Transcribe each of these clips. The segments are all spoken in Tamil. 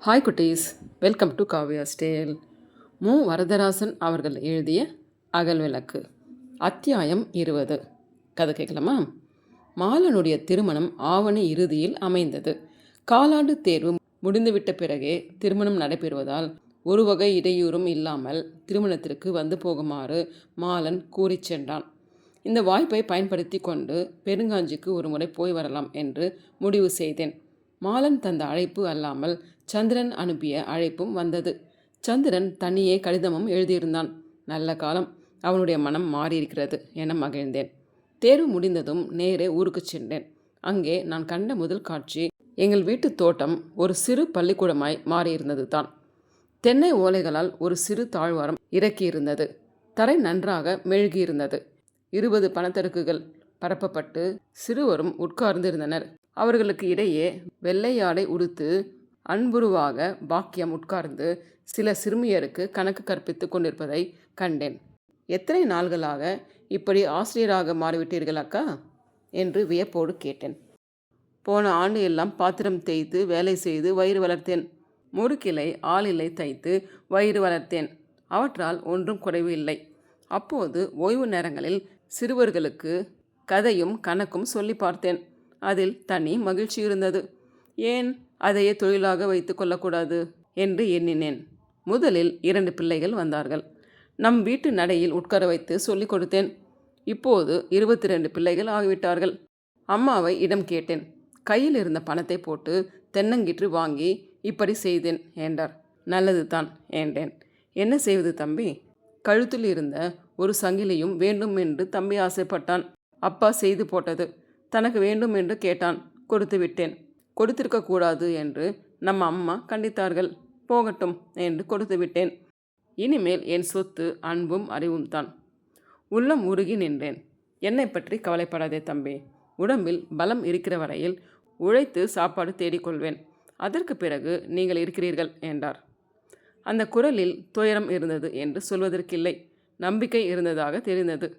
ஹாய் குட்டீஸ், வெல்கம் டு காவ்யாஸ் டேல். வரதராசன் அவர்கள் எழுதிய அகல் விளக்கு, அத்தியாயம் 20. கதை கேட்கலாமா? மாலனுடைய திருமணம் ஆவணி இறுதியில் அமைந்தது. காலாண்டு தேர்வு முடிந்துவிட்ட பிறகே திருமணம் நடைபெறுவதால் ஒரு வகை இடையூறும் இல்லாமல் திருமணத்திற்கு வந்து போகுமாறு மாலன் கூறி சென்றான். இந்த வாய்ப்பை பயன்படுத்தி கொண்டு பெருங்காஞ்சிக்கு ஒரு முறை போய் வரலாம் என்று முடிவு செய்தேன். மாலன் தந்த அழைப்பு அல்லாமல் சந்திரன் அனுப்பிய அழைப்பும் வந்தது. சந்திரன் தனியே கடிதமும் எழுதியிருந்தான். நல்ல காலம், அவனுடைய மனம் மாறியிருக்கிறது என மகிழ்ந்தேன். தேர்வு முடிந்ததும் நேரே ஊருக்கு சென்றேன். அங்கே நான் கண்ட முதல் காட்சி எங்கள் வீட்டு தோட்டம் ஒரு சிறு பள்ளிக்கூடமாய் மாறியிருந்தது தான். தென்னை ஓலைகளால் ஒரு சிறு தாழ்வாரம் இறக்கியிருந்தது. தரை நன்றாக மெழுகியிருந்தது. 20 பணத்தடுக்குகள் பரப்பப்பட்டு சிறுவரும் உட்கார்ந்திருந்தனர். அவர்களுக்கு இடையே வெள்ளையாடை உடுத்து அன்புருவாக பாக்கியம் உட்கார்ந்து சில சிறுமியருக்கு கணக்கு கற்பித்து கொண்டிருப்பதை கண்டேன். எத்தனை நாள்களாக இப்படி ஆசிரியராக மாறிவிட்டீர்கள் அக்கா என்று வியப்போடு கேட்டேன். போன ஆண்டு எல்லாம் பாத்திரம் தேய்த்து வேலை செய்து வயிறு வளர்த்தேன். முறுக்கிலை ஆளிலை தைத்து வயிறு வளர்த்தேன். அவற்றால் ஒன்றும் குறைவு இல்லை. அப்போது ஓய்வு நேரங்களில் சிறுவர்களுக்கு கதையும் கணக்கும் சொல்லி பார்த்தேன். அதில் தனி மகிழ்ச்சி இருந்தது. ஏன் அதையே தொழிலாக வைத்து கொள்ளக்கூடாது என்று எண்ணினேன். முதலில் 2 பிள்ளைகள் வந்தார்கள். நம் வீட்டு நடையில் உட்கார வைத்து சொல்லிக் கொடுத்தேன். இப்போது 22 பிள்ளைகள் ஆகிவிட்டார்கள். அம்மாவை இடம் கேட்டேன். கையில் இருந்த பணத்தை போட்டு தென்னங்கிற்று வாங்கி இப்படி செய்தேன் என்றார். நல்லது தான் என்றேன். என்ன செய்வது தம்பி? கழுத்தில் இருந்த ஒரு சங்கிலியும் வேண்டும் என்று தம்பி ஆசைப்பட்டான். அப்பா செய்து போட்டது. தனக்கு வேண்டும் என்று கேட்டான். கொடுத்து விட்டேன். கொடுத்திருக்க கூடாது என்று நம்ம அம்மா கண்டித்தார்கள். போகட்டும் என்று கொடுத்து விட்டேன். இனிமேல் என் சொத்து அன்பும் அறிவும் தான். உள்ளம் உருகி நின்றேன். என்னை பற்றி கவலைப்படாதே தம்பி. உடம்பில் பலம் இருக்கிற வரையில் உழைத்து சாப்பாடு தேடிக்கொள்வேன். அதற்கு பிறகு நீங்கள் இருக்கிறீர்கள் என்றார். அந்த குரலில் துயரம் இருந்தது என்று சொல்வதற்கில்லை. நம்பிக்கை இருந்ததாக தெரிந்தது.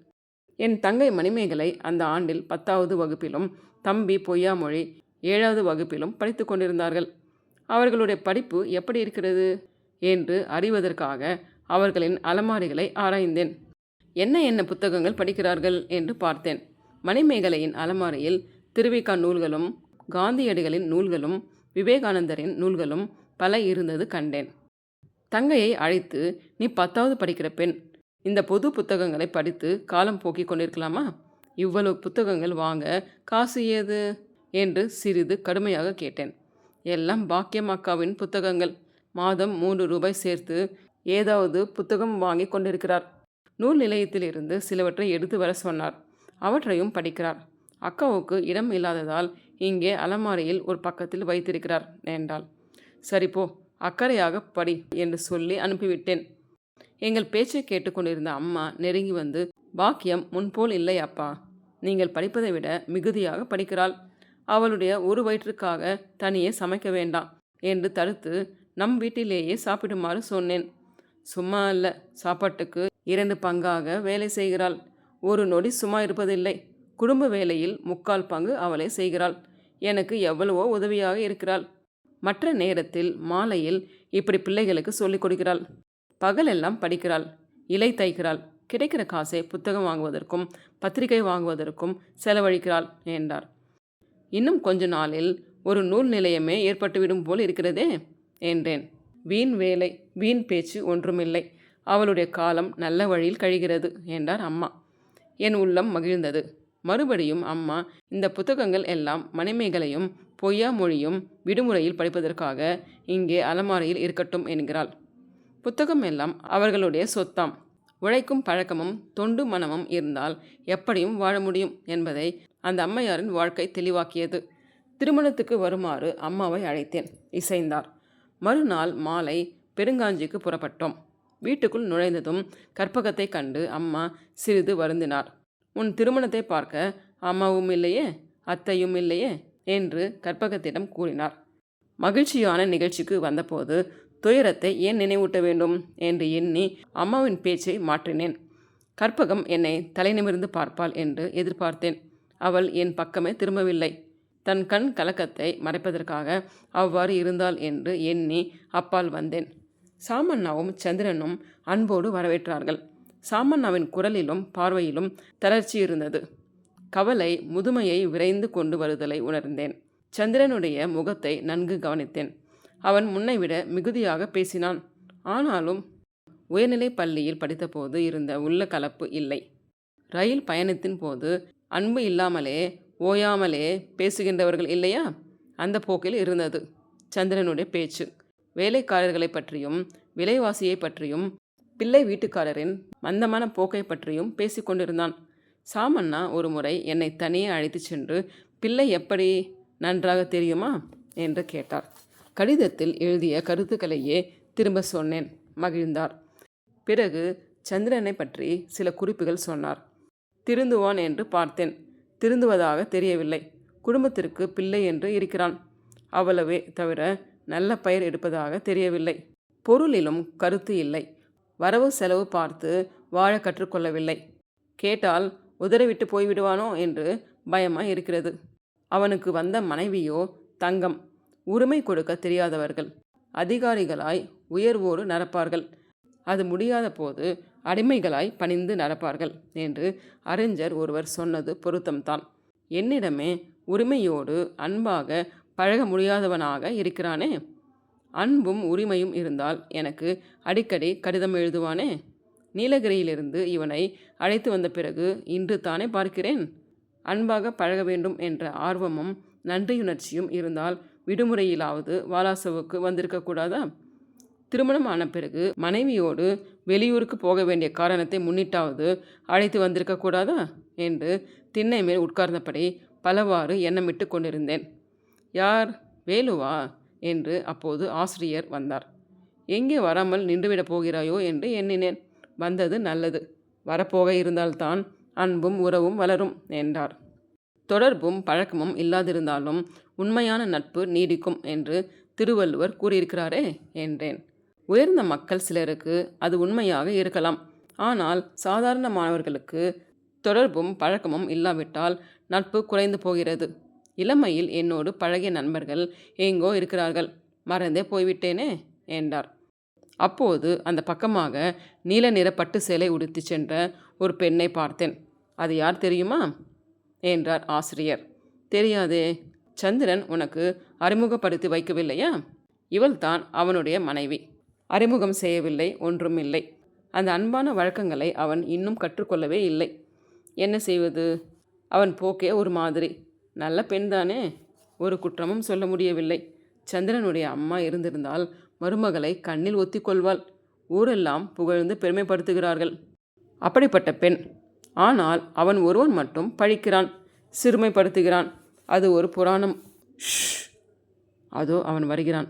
என் தங்கை மணிமேகலை அந்த ஆண்டில் 10வது வகுப்பிலும் தம்பி பொய்யாமொழி 7வது வகுப்பிலும் படித்து கொண்டிருந்தார்கள். அவர்களுடைய படிப்பு எப்படி இருக்கிறது என்று அறிவதற்காக அவர்களின் அலமாரிகளை ஆராய்ந்தேன். என்ன புத்தகங்கள் படிக்கிறார்கள் என்று பார்த்தேன். மணிமேகலையின் அலமாரியில் திருவிக்கா நூல்களும் காந்தியடிகளின் நூல்களும் விவேகானந்தரின் நூல்களும் பல இருந்தது கண்டேன். தங்கையை அழைத்து, நீ 10வது படிக்கிற பெண், இந்த பொது புத்தகங்களை படித்து காலம் போக்கி கொண்டிருக்கலாமா? இவ்வளவு புத்தகங்கள் வாங்க காசு ஏது என்று சிறிது கடுமையாக கேட்டேன். எல்லாம் பாக்கியம் அக்காவின் புத்தகங்கள். மாதம் 3 ரூபாய் சேர்த்து ஏதாவது புத்தகம் வாங்கி கொண்டிருக்கிறார். நூல் நிலையத்திலிருந்து சிலவற்றை எடுத்து வர சொன்னார். அவற்றையும் படிக்கிறார். அக்காவுக்கு இடம் இல்லாததால் இங்கே அலமாரியில் ஒரு பக்கத்தில் வைத்திருக்கிறார் என்றாள். சரிப்போ, அக்கறையாக படி என்று சொல்லி அனுப்பிவிட்டேன். எங்கள் பேச்சை கேட்டுக்கொண்டிருந்த அம்மா நெருங்கி வந்து, பாக்கியம் முன்போல் இல்லை அப்பா. நீங்கள் படிப்பதை விட மிகுதியாக படிக்கிறாள். அவளுடைய ஒரு வயிற்றுக்காக தனியே சமைக்க வேண்டாம் என்று தடுத்து நம் வீட்டிலேயே சாப்பிடுமாறு சொன்னேன். சும்மா அல்ல, சாப்பாட்டுக்கு 2 பங்காக வேலை செய்கிறாள். ஒரு நொடி சும்மா இருப்பதில்லை. குடும்ப வேலையில் 3/4 பங்கு அவளே செய்கிறாள். எனக்கு எவ்வளவோ உதவியாக இருக்கிறாள். மற்ற நேரத்தில் மாலையில் இப்படி பிள்ளைகளுக்கு சொல்லிக் கொடுக்கிறாள். பகலெல்லாம் படிக்கிறாள், இலை தைக்கிறாள். கிடைக்கிற காசை புத்தகம் வாங்குவதற்கும் பத்திரிகை வாங்குவதற்கும் செலவழிக்கிறாள் என்றார். இன்னும் கொஞ்ச நாளில் ஒரு நூல் நிலையமே ஏற்பட்டுவிடும் போல் இருக்கிறதே என்றேன். வீண் வேலை, வீண் பேச்சு ஒன்றுமில்லை. அவளுடைய காலம் நல்ல வழியில் கழிகிறது என்றார் அம்மா. என் உள்ளம் மகிழ்ந்தது. மறுபடியும் அம்மா, இந்த புத்தகங்கள் எல்லாம் மணிமேகலையும் பொய்யாமொழியும் விடுமுறையில் படிப்பதற்காக இங்கே அலமாரியில் இருக்கட்டும் என்கிறாள். புத்தகம் எல்லாம் அவர்களுடைய சொத்தாம். உழைக்கும் பழக்கமும் தொண்டு மனமும் இருந்தால் எப்படியும் வாழ முடியும் என்பதை அந்த அம்மையாரின் வாழ்க்கை தெளிவாக்கியது. திருமணத்துக்கு வருமாறு அம்மாவை அழைத்தேன். இசைந்தார். மறுநாள் மாலை பெருங்காஞ்சிக்கு புறப்பட்டோம். வீட்டுக்குள் நுழைந்ததும் கற்பகத்தை கண்டு அம்மா சிறிது வருந்தினார். உன் திருமணத்தை பார்க்க அம்மாவும் இல்லையே, அத்தையும் இல்லையே என்று கற்பகத்திடம் கூறினார். மகிழ்ச்சியான நிகழ்ச்சிக்கு வந்தபோது துயரத்தை ஏன் நினைவூட்ட வேண்டும் என்று எண்ணி அம்மாவின் பேச்சை மாற்றினேன். கற்பகம் என்னை தலை நிமிர்ந்து பார்ப்பாள் என்று எதிர்பார்த்தேன். அவள் என் பக்கமே திரும்பவில்லை. தன் கண் கலக்கத்தை மறைப்பதற்காக அவ்வாறு இருந்தாள் என்று எண்ணி அப்பால் வந்தேன். சாமண்ணாவும் சந்திரனும் அன்போடு வரவேற்றார்கள். சாமண்ணாவின் குரலிலும் பார்வையிலும் தளர்ச்சி இருந்தது. கவலை முதுமையை விரைந்து கொண்டு வருதலை உணர்ந்தேன். சந்திரனுடைய முகத்தை நன்கு கவனித்தேன். அவன் முன்னைவிட மிகுதியாக பேசினான். ஆனாலும் உயர்நிலைப் பள்ளியில் படித்தபோது இருந்த உள்ள கலப்பு இல்லை. ரயில் பயணத்தின் போது அன்பு இல்லாமலே ஓயாமலே பேசுகின்றவர்கள் இல்லையா, அந்த போக்கில் இருந்தது சந்திரனுடைய பேச்சு. வேலைக்காரர்களை பற்றியும் விலைவாசியை பற்றியும் பிள்ளை வீட்டுக்காரரின் மந்தமான போக்கை பற்றியும் பேசிக்கொண்டிருந்தான். சாமண்ணா ஒரு முறை என்னை தனியே அழைத்து சென்று, பிள்ளை எப்படி, நன்றாக தெரியுமா என்று கேட்டார். கடிதத்தில் எழுதிய கருத்துக்களையே திரும்ப சொன்னேன். மகிழ்ந்தார். பிறகு சந்திரனை பற்றி சில குறிப்புகள் சொன்னார். திருந்துவான் என்று பார்த்தேன். திருந்துவதாக தெரியவில்லை. குடும்பத்திற்கு பிள்ளை என்று இருக்கிறான். அவ்வளவே தவிர நல்ல பெயர் எடுப்பதாக தெரியவில்லை. பொருளிலும் கருத்து இல்லை. வரவு செலவு பார்த்து வாழ கற்றுக்கொள்ளவில்லை. கேட்டால் உதறிவிட்டு போய்விடுவானோ என்று பயமாக இருக்கிறது. அவனுக்கு வந்த மனைவியோ தங்கம். உரிமை கொடுக்க தெரியாதவர்கள். அதிகாரிகளாய் உயர்வோடு நடப்பார்கள். அது முடியாத போது அடிமைகளாய் பணிந்து நடப்பார்கள் என்று அறிஞர் ஒருவர் சொன்னது பொருத்தம்தான். என்னிடமே உரிமையோடு அன்பாக பழக முடியாதவனாக இருக்கிறானே. அன்பும் உரிமையும் இருந்தால் எனக்கு அடிக்கடி கடிதம் எழுதுவானே. நீலகிரியிலிருந்து இவனை அழைத்து வந்த பிறகு இன்று தானே பார்க்கிறேன். அன்பாக பழக வேண்டும் என்ற ஆர்வமும் நன்றியுணர்ச்சியும் இருந்தால் விடுமுறையிலாவது வாலாசவுக்கு வந்திருக்கக்கூடாதா? திருமணம் ஆன பிறகு மனைவியோடு வெளியூருக்கு போக வேண்டிய காரணத்தை முன்னிட்டாவது அழைத்து வந்திருக்கக்கூடாதா என்று திண்ணை மேல் உட்கார்ந்தபடி பலவாறு எண்ணமிட்டு கொண்டிருந்தேன். யார், வேலுவா என்று அப்போது ஆசிரியர் வந்தார். எங்கே வராமல் நின்றுவிடப் போகிறாயோ என்று எண்ணினேன். வந்தது நல்லது. வரப்போக இருந்தால்தான் அன்பும் உறவும் வளரும் என்றார். தொடர்பும் பழக்கமும் இல்லாதிருந்தாலும் உண்மையான நட்பு நீடிக்கும் என்று திருவள்ளுவர் கூறியிருக்கிறாரே என்றேன். உயர்ந்த மக்கள் சிலருக்கு அது உண்மையாக இருக்கலாம். ஆனால் சாதாரணமானவர்களுக்கு தொடர்பும் பழக்கமும் இல்லாவிட்டால் நட்பு குறைந்து போகிறது. இளமையில் என்னோடு பழகிய நண்பர்கள் எங்கோ இருக்கிறார்கள், மறந்தே போய்விட்டேனே என்றார். அப்போது அந்த பக்கமாக நீல நிற பட்டு சேலை உடுத்தி சென்ற ஒரு பெண்ணை பார்த்தேன். அது யார் தெரியுமா என்றார் ஆசிரியர். தெரியாதே. சந்திரன் உனக்கு அறிமுகப்படுத்தி வைக்கவில்லையா? இவள்தான் அவனுடைய மனைவி. அறிமுகம் செய்யவில்லை, ஒன்றும் இல்லை. அந்த அன்பான வழக்கங்களை அவன் இன்னும் கற்றுக்கொள்ளவே இல்லை. என்ன செய்வது? அவன் போக்கே ஒரு மாதிரி. நல்ல பெண்தானே, ஒரு குற்றமும் சொல்ல முடியவில்லை. சந்திரனுடைய அம்மா இருந்திருந்தால் மருமகளை கண்ணில் ஒத்திக்கொள்வாள். ஊரெல்லாம் புகழ்ந்து பெருமைப்படுத்துகிறார்கள். அப்படிப்பட்ட பெண். ஆனால் அவன் ஒருவன் மட்டும் பழிக்கிறான், சிறுமைப்படுத்துகிறான். அது ஒரு புராணம். அதோ அவன் வருகிறான்.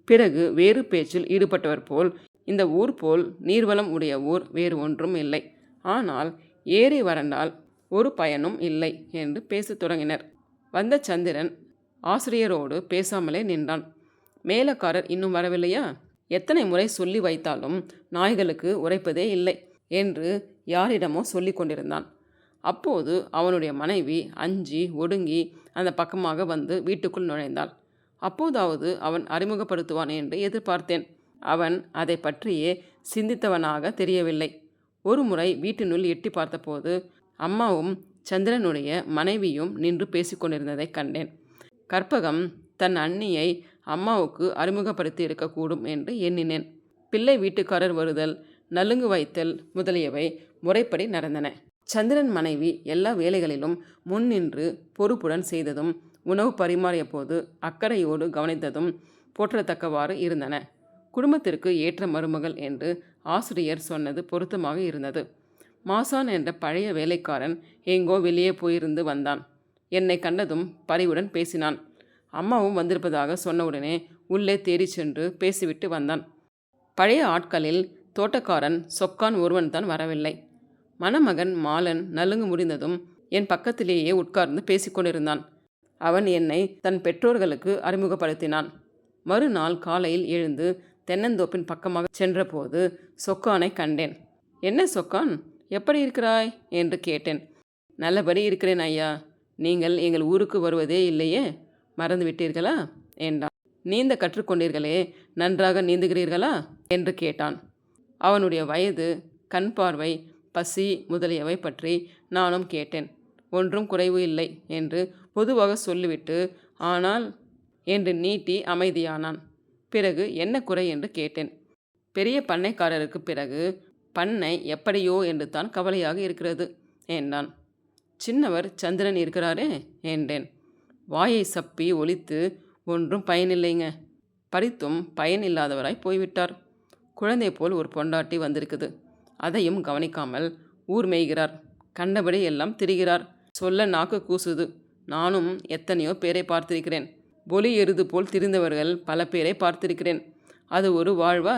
பிறகு வேறு பேச்சில் ஈடுபட்டவர் போல், இந்த ஊர் போல் நீர்வளம் உடைய ஊர் வேறு ஒன்றும் இல்லை. ஆனால் ஏரி வறண்டால் ஒரு பயனும் இல்லை என்று பேசத் தொடங்கினர். வந்த சந்திரன் ஆசிரியரோடு பேசாமலே நின்றான். மேலக்காரர் இன்னும் வரவில்லையா? எத்தனை முறை சொல்லி வைத்தாலும் நாய்களுக்கு உரைப்பதே இல்லை என்று யாரிடமோ சொல்லி கொண்டிருந்தான். அப்போது அவனுடைய மனைவி அஞ்சி ஒடுங்கி அந்த பக்கமாக வந்து வீட்டுக்குள் நுழைந்தாள். அப்போதாவது அவன் அறிமுகப்படுத்துவான் என்று எதிர்பார்த்தேன். அவன் அதை பற்றியே சிந்தித்தவனாக தெரியவில்லை. ஒரு முறை வீட்டினுள் எட்டி பார்த்தபோது அம்மாவும் சந்திரனுடைய மனைவியும் நின்று பேசிக்கொண்டிருந்ததை கண்டேன். கற்பகம் தன் அண்ணியை அம்மாவுக்கு அறிமுகப்படுத்தி இருக்கக்கூடும் என்று எண்ணினேன். பிள்ளை வீட்டுக்காரர் வருதல், நலுங்கு வைத்தல் முதலியவை முறைப்படி நடந்தன. சந்திரன் மனைவி எல்லா வேலைகளிலும் முன்னின்று பொறுப்புடன் செய்ததும், உணவு பரிமாறிய போது அக்கறையோடு கவனித்ததும் போற்றத்தக்கவாறு இருந்தன. குடும்பத்திற்கு ஏற்ற மருமகள் என்று ஆசிரியர் சொன்னது பொருத்தமாக இருந்தது. மாசான் என்ற பழைய வேலைக்காரன் எங்கோ வெளியே போயிருந்து வந்தான். என்னை கண்டதும் பரிவுடன் பேசினான். அம்மாவும் வந்திருப்பதாக சொன்னவுடனே உள்ளே தேடி சென்று பேசிவிட்டு வந்தான். பழைய ஆட்களில் தோட்டக்காரன் சொக்கான் ஒருவன்தான் வரவில்லை. மணமகன் மாலன் நலுங்கு முடிந்ததும் என் பக்கத்திலேயே உட்கார்ந்து பேசிக்கொண்டிருந்தான். அவன் என்னை தன் பெற்றோர்களுக்கு அறிமுகப்படுத்தினான். மறுநாள் காலையில் எழுந்து தென்னந்தோப்பின் பக்கமாக சென்றபோது சொக்கானை கண்டேன். என்ன சொக்கான், எப்படி இருக்கிறாய் என்று கேட்டேன். நல்லபடி இருக்கிறேன் ஐயா. நீங்கள் எங்கள் ஊருக்கு வருவதே இல்லையே, மறந்து விட்டீர்களா என்றான். நீந்த கற்றுக்கொண்டீர்களே, நன்றாக நீந்துகிறீர்களா என்று கேட்டான். அவனுடைய வயது, கண் பார்வை, பசி முதலியவை பற்றி நானும் கேட்டேன். ஒன்றும் குறைவு இல்லை என்று பொதுவாக சொல்லிவிட்டு, ஆனால் என்று நீட்டி அமைதியானான். பிறகு என்ன குறை என்று கேட்டேன். பெரிய பண்ணைக்காரருக்கு பிறகு பண்ணை எப்படியோ என்று தான் கவலையாக இருக்கிறது என்றான். சின்னவர் சந்திரன் இருக்கிறாரே என்றேன். வாயை சப்பி ஒலித்து, ஒன்றும் பயனில்லைங்க, படித்தும் பயன் இல்லாதவராய் போய்விட்டார். குழந்தை போல் ஒரு பொண்டாட்டி வந்திருக்குது, அதையும் கவனிக்காமல் ஊர் மேய்கிறார். கண்டபடி எல்லாம் திரிகிறார். சொல்ல நாக்கு கூசுது. நானும் எத்தனையோ பேரை பார்த்திருக்கிறேன். பொலி எருது போல் திரிந்தவர்கள் பல பேரை பார்த்திருக்கிறேன். அது ஒரு வாழ்வா?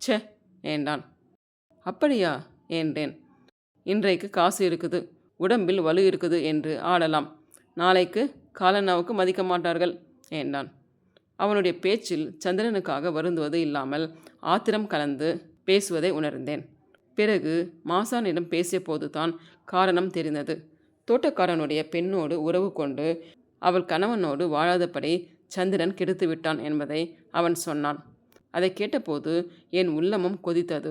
ச்சே என்றான். அப்படியா என்றேன். இன்றைக்கு காசு இருக்குது, உடம்பில் வலு இருக்குது என்று ஆடலாம். நாளைக்கு காலனாவுக்கு மதிக்க மாட்டார்கள் என்றான். அவனுடைய பேச்சில் சந்திரனுக்காக வருந்துவது இல்லாமல் ஆத்திரம் கலந்து பேசுவதை உணர்ந்தேன். பிறகு மாசானிடம் பேசிய போதுதான் காரணம் தெரிந்தது. தோட்டக்காரனுடைய பெண்ணோடு உறவு கொண்டு அவள் கணவனோடு வாழாதபடி சந்திரன் கெடுத்து விட்டான் என்பதை அவன் சொன்னான். அதை கேட்டபோது என் உள்ளமும் கொதித்தது.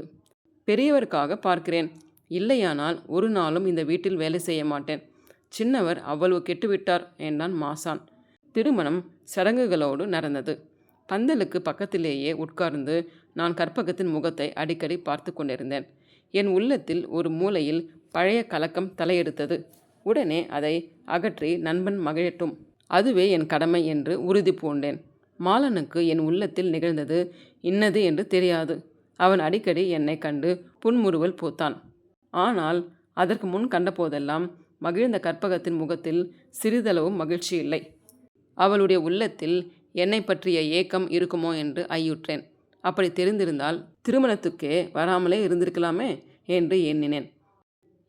பெரியவருக்காக பார்க்கிறேன், இல்லையானால் ஒரு நாளும் இந்த வீட்டில் வேலை செய்ய மாட்டேன். சின்னவர் அவ்வளவு கெட்டுவிட்டார் என்றான் மாசான். திருமணம் சடங்குகளோடு நடந்தது. பந்தலுக்கு பக்கத்திலேயே உட்கார்ந்து நான் கற்பகத்தின் முகத்தை அடிக்கடி பார்த்து கொண்டிருந்தேன். என் உள்ளத்தில் ஒரு மூலையில் பழைய கலக்கம் தலையெடுத்தது. உடனே அதை அகற்றி நண்பன் மகிழட்டும், அதுவே என் கடமை என்று உறுதி பூண்டேன். மாலனுக்கு என் உள்ளத்தில் நிகழ்ந்தது இன்னது என்று தெரியாது. அவன் அடிக்கடி என்னை கண்டு புன்முறுவல் பூத்தான். ஆனால் அதற்கு முன் கண்டபோதெல்லாம் மகிழ்ந்த கற்பகத்தின் முகத்தில் சிறிதளவும் மகிழ்ச்சி இல்லை. அவளுடைய உள்ளத்தில் என்னை பற்றிய ஏக்கம் இருக்குமோ என்று ஐயுற்றேன். அப்படி தெரிந்திருந்தால் திருமணத்துக்கே வராமலே இருந்திருக்கலாமே என்று எண்ணினேன்.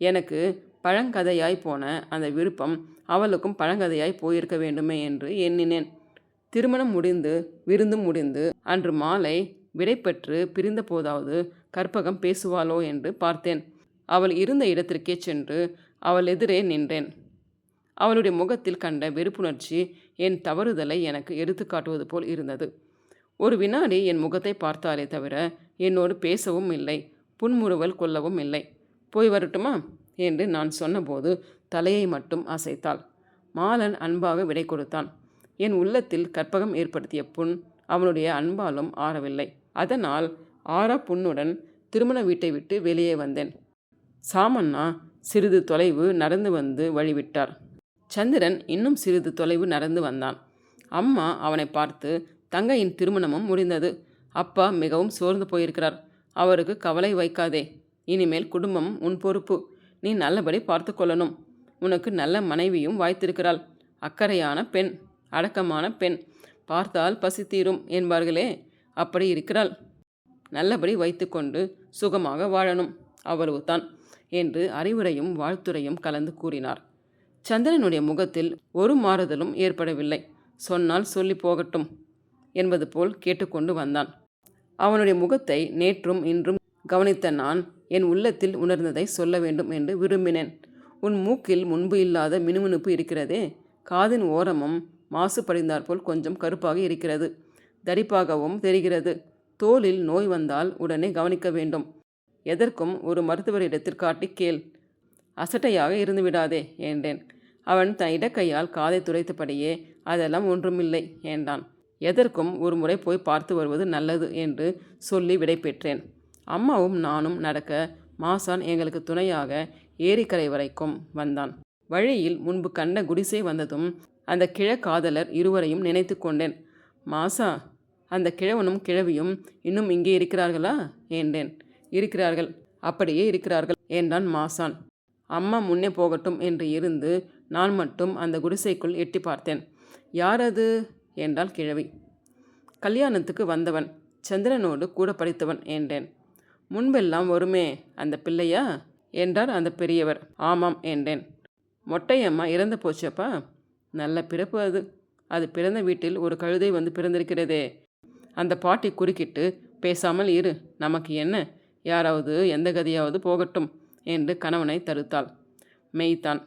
எனக்கு பழங்கதையாய் போன அந்த விருப்பம் அவளுக்கும் பழங்கதையாய் போயிருக்க வேண்டுமே என்று எண்ணினேன். திருமணம் முடிந்து விருந்தும் முடிந்து அன்று மாலை விடை பெற்று பிரிந்த போதாவது கற்பகம் பேசுவாளோ என்று பார்த்தேன். அவள் இருந்த இடத்திற்கே சென்று அவள் எதிரே நின்றேன். அவளுடைய முகத்தில் கண்ட வெறுப்புணர்ச்சி என் தவறுதலை எனக்கு எடுத்து காட்டுவது போல் இருந்தது. ஒரு வினாடி என் முகத்தை பார்த்தாலே தவிர என்னோடு பேசவும் இல்லை, புன்முறுவல் கொள்ளவும் இல்லை. போய் வரட்டுமா என்று நான் சொன்னபோது தலையை மட்டும் அசைத்தாள். மாலன் அன்பாக விடை கொடுத்தான். என் உள்ளத்தில் கற்பகம் ஏற்படுத்திய புண் அவனுடைய அன்பாலும் ஆறவில்லை. அதனால் ஆறா புண்ணுடன் திருமண வீட்டை விட்டு வெளியே வந்தேன். சாமண்ணா சிறிது தொலைவு நடந்து வந்து வழிவிட்டார். சந்திரன் இன்னும் சிறிது தொலைவு நடந்து வந்தான். அம்மா அவனை பார்த்து, தங்கையின் திருமணமும் முடிந்தது, அப்பா மிகவும் சோர்ந்து போயிருக்கிறார், அவருக்கு கவலை வைக்காதே, இனிமேல் குடும்பம் உன் பொறுப்பு, நீ நல்லபடி பார்த்து கொள்ளணும், உனக்கு நல்ல மனைவியும் வாய்த்திருக்கிறாள், அக்கறையான பெண், அடக்கமான பெண், பார்த்தால் பசி தீரும் என்பார்களே, அப்படி இருக்கிறாள், நல்லபடி வைத்துக்கொண்டு சுகமாக வாழணும், அவ்வளவுதான் என்று அறிவுரையும் வாழ்த்துரையும் கலந்து கூறினார். சந்திரனுடைய முகத்தில் ஒரு மாறுதலும் ஏற்படவில்லை. சொன்னால் சொல்லி போகட்டும் என்பது போல் கேட்டுக்கொண்டு வந்தான். அவனுடைய முகத்தை நேற்றும் இன்றும் கவனித்த நான் என் உள்ளத்தில் உணர்ந்ததை சொல்ல வேண்டும் என்று விரும்பினேன். உன் மூக்கில் முன்பு இல்லாத மினுமினுப்பு இருக்கிறதே, காதின் ஓரமும் மாசு படிந்தாற்போல் கொஞ்சம் கருப்பாக இருக்கிறது, தடிப்பாகவும் தெரிகிறது. தோலில் நோய் வந்தால் உடனே கவனிக்க வேண்டும். எதற்கும் ஒரு மருத்துவரிடத்தில் காட்டி கேள், அசட்டையாக இருந்து விடாதே என்றேன். அவன் தன் இடக்கையால் காதை துடைத்தபடியே அதெல்லாம் ஒன்றுமில்லை என்றான். எதற்கும் ஒரு முறை போய் பார்த்து வருவது நல்லது என்று சொல்லி விடை பெற்றேன். அம்மாவும் நானும் நடக்க மாசான் எங்களுக்கு துணையாக ஏரிக்கரை வரைக்கும் வந்தான். வழியில் முன்பு கண்ட குடிசை வந்ததும் அந்த கிழக்காதலர் இருவரையும் நினைத்து கொண்டேன். மாசா, அந்த கிழவனும் கிழவியும் இன்னும் இங்கே இருக்கிறார்களா என்றேன். இருக்கிறார்கள், அப்படியே இருக்கிறார்கள் என்றான் மாசான். அம்மா முன்னே போகட்டும் என்று இருந்து நான் மட்டும் அந்த குடிசைக்குள் எட்டி பார்த்தேன். யார் அது என்றாள் கிழவி. கல்யாணத்துக்கு வந்தவன், சந்திரனோடு கூட படித்தவன் என்றேன். முன்பெல்லாம் வருமே அந்த பிள்ளையா என்றார் அந்த பெரியவர். ஆமாம் என்றேன். மொட்டையம்மா இறந்து போச்சப்பா, நல்ல பிறப்பு அது. அது பிறந்த வீட்டில் ஒரு கழுதை வந்து பிறந்திருக்கிறதே. அந்த பாட்டி குறுக்கிட்டு, பேசாமல் இரு, நமக்கு என்ன, யாராவது எந்த கதியாவது போகட்டும் என்று கணவனை தடுத்தாள். மெய்தான்.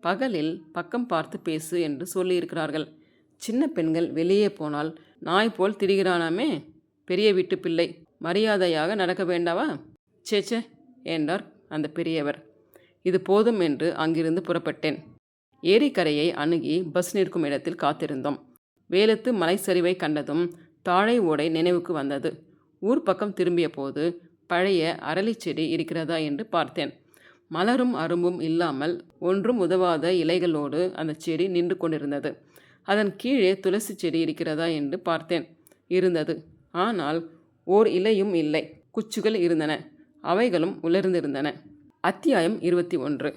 பகலில் பக்கம் பார்த்து பேசு என்று சொல்லியிருக்கிறார்கள். சின்ன பெண்கள் வெளியே போனால் நாய் போல் திரிகிறானாமே, பெரிய வீட்டு பிள்ளை, மரியாதையாக நடக்க வேண்டாவா? சேச்சே என்றார் அந்த பெரியவர். இது போதும் என்று அங்கிருந்து புறப்பட்டேன். ஏரிக்கரையை அணுகி பஸ் நிற்கும் இடத்தில் காத்திருந்தோம். வேலத்து மலைச்சரிவை கண்டதும் தாழை ஓடை நினைவுக்கு வந்தது. ஊர் பக்கம் திரும்பிய போது பழைய அரளி செடி இருக்கிறதா என்று பார்த்தேன். மலரும் அரும்பும் இல்லாமல் ஒன்றும் உதவாத இலைகளோடு அந்த செடி நின்று கொண்டிருந்தது. அதன் கீழே துளசி செடி இருக்கிறதா என்று பார்த்தேன். இருந்தது. ஆனால் ஓர் இலையும் இல்லை. குச்சுகள் இருந்தன. அவைகளும் உலர்ந்திருந்தன. அத்தியாயம் 21.